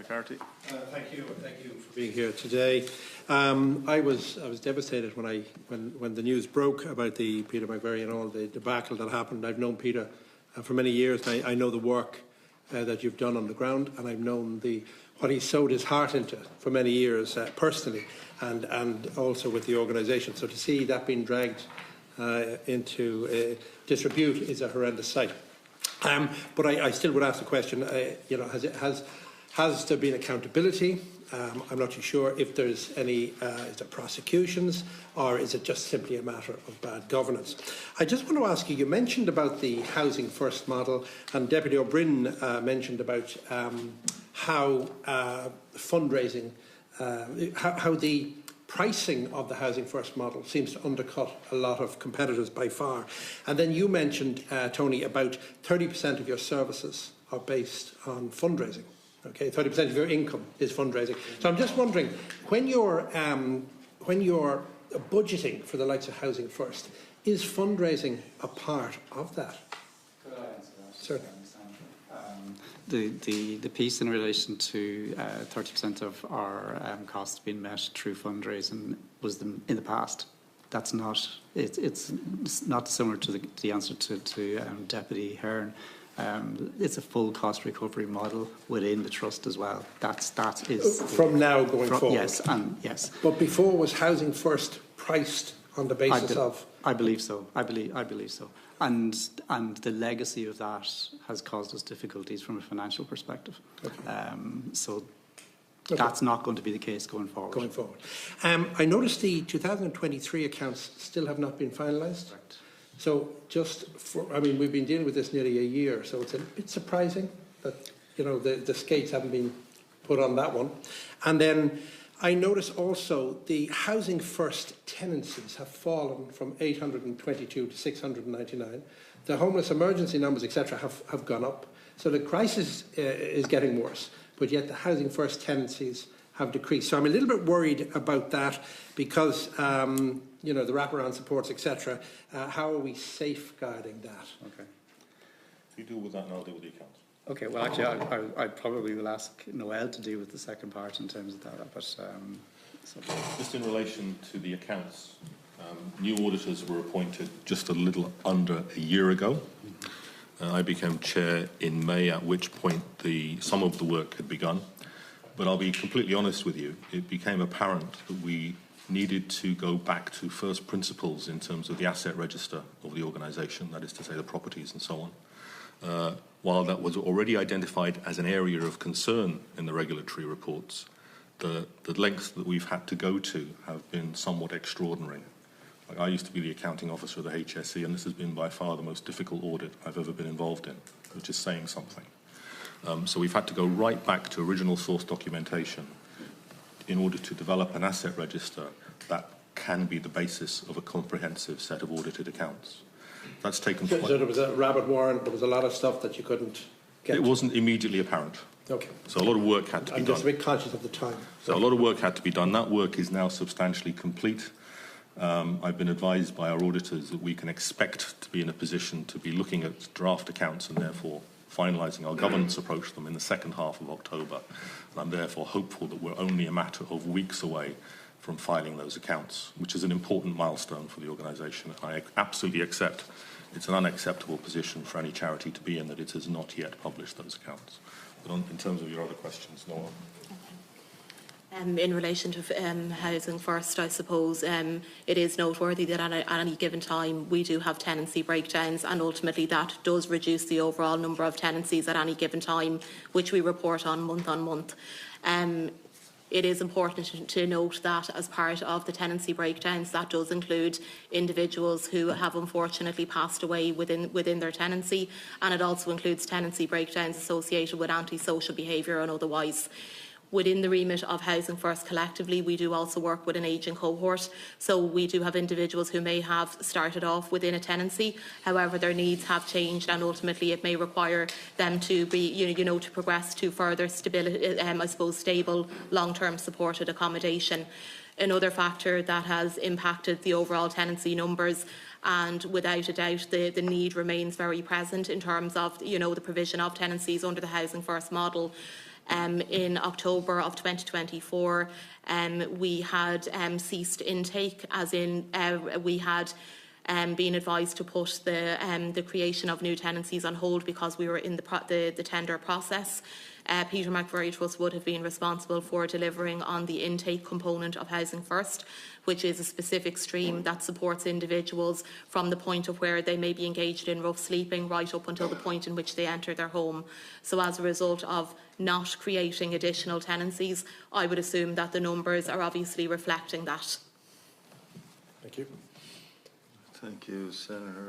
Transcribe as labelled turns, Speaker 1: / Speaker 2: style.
Speaker 1: McCarthy.
Speaker 2: Thank you for being here today. I was devastated when the news broke about the Peter McVerry and all the debacle that happened. I've known Peter for many years. I know the work that you've done on the ground, and I've known what he sowed his heart into for many years personally, and also with the organisation. So to see that being dragged into disrepute is a horrendous sight. But I still would ask the question: has there been accountability? I'm not too sure if there's any. Is there prosecutions, or is it just simply a matter of bad governance? I just want to ask you. You mentioned about the Housing First model, and Deputy O'Brien mentioned about how fundraising, how the pricing of the Housing First model seems to undercut a lot of competitors by far. And then you mentioned, Tony, about 30% of your services are based on fundraising. Okay, 30% of your income is fundraising. So I'm just wondering, when you're budgeting for the likes of Housing First, is fundraising a part of that?
Speaker 3: Could I answer that?
Speaker 2: Certainly.
Speaker 3: The piece in relation to 30% of our costs being met through fundraising was in the past. That's not. It's not similar to the answer to Deputy Éireann. It's a full cost recovery model within the trust as well. That is
Speaker 2: from now going forward.
Speaker 3: Yes.
Speaker 2: But before, was Housing First priced on the basis of?
Speaker 3: I believe so. I believe so. And the legacy of that has caused us difficulties from a financial perspective. Okay. That's not going to be the case going forward. I noticed the 2023 accounts still have not been finalised. Correct.
Speaker 2: So we've been dealing with this nearly a year, so it's a bit surprising that, the skates haven't been put on that one. And then I noticed also the Housing First tenancies have fallen from 822 to 699. The homeless emergency numbers, etc., have gone up. So the crisis is getting worse, but yet the Housing First tenancies have decreased. So I'm a little bit worried about that because, the wraparound supports, etc. How are we safeguarding that?
Speaker 1: Okay. You deal with that and I'll deal with the accounts.
Speaker 3: Okay, well, actually, I probably will ask Noel to deal with the second part in terms of that. But
Speaker 1: just in relation to the accounts, new auditors were appointed just a little under a year ago. I became chair in May, at which point some of the work had begun. But I'll be completely honest with you, it became apparent that we needed to go back to first principles in terms of the asset register of the organisation, that is to say the properties and so on. While that was already identified as an area of concern in the regulatory reports, the lengths that we've had to go to have been somewhat extraordinary. Like, I used to be the accounting officer of the HSE, and this has been by far the most difficult audit I've ever been involved in, which is saying something. So we've had to go right back to original source documentation in order to develop an asset register that can be the basis of a comprehensive set of audited accounts. That's taken.
Speaker 2: So there was a rabbit warrant. There was a lot of stuff that you couldn't get.
Speaker 1: It wasn't immediately apparent.
Speaker 2: Okay.
Speaker 1: So a lot of work had to be done.
Speaker 2: I'm just a bit conscious of the time.
Speaker 1: So a lot of work had to be done. That work is now substantially complete. I've been advised by our auditors that we can expect to be in a position to be looking at draft accounts and therefore finalising our governance approach to them in the second half of October. And I'm therefore hopeful that we're only a matter of weeks away from filing those accounts, which is an important milestone for the organisation. I absolutely accept it's an unacceptable position for any charity to be in that it has not yet published those accounts. But in terms of your other questions, Noel.
Speaker 4: In relation to Housing First, I suppose it is noteworthy that at any given time we do have tenancy breakdowns, and ultimately that does reduce the overall number of tenancies at any given time, which we report on month. It is important to note that as part of the tenancy breakdowns, that does include individuals who have unfortunately passed away within their tenancy, and it also includes tenancy breakdowns associated with antisocial behaviour and otherwise. Within the remit of Housing First collectively, we do also work with an ageing cohort. So we do have individuals who may have started off within a tenancy. However, their needs have changed, and ultimately it may require them to be, to progress to further stability, stable, long-term supported accommodation. Another factor that has impacted the overall tenancy numbers, and without a doubt the need remains very present in terms of the provision of tenancies under the Housing First model. In October of 2024, we had ceased intake, as in we had been advised to put the creation of new tenancies on hold because we were in the tender process. Peter McVerry Trust would have been responsible for delivering on the intake component of Housing First, which is a specific stream that supports individuals from the point of where they may be engaged in rough sleeping right up until the point in which they enter their home. So as a result of not creating additional tenancies, I would assume that the numbers are obviously reflecting that.
Speaker 2: Thank you.
Speaker 5: Thank you, Senator.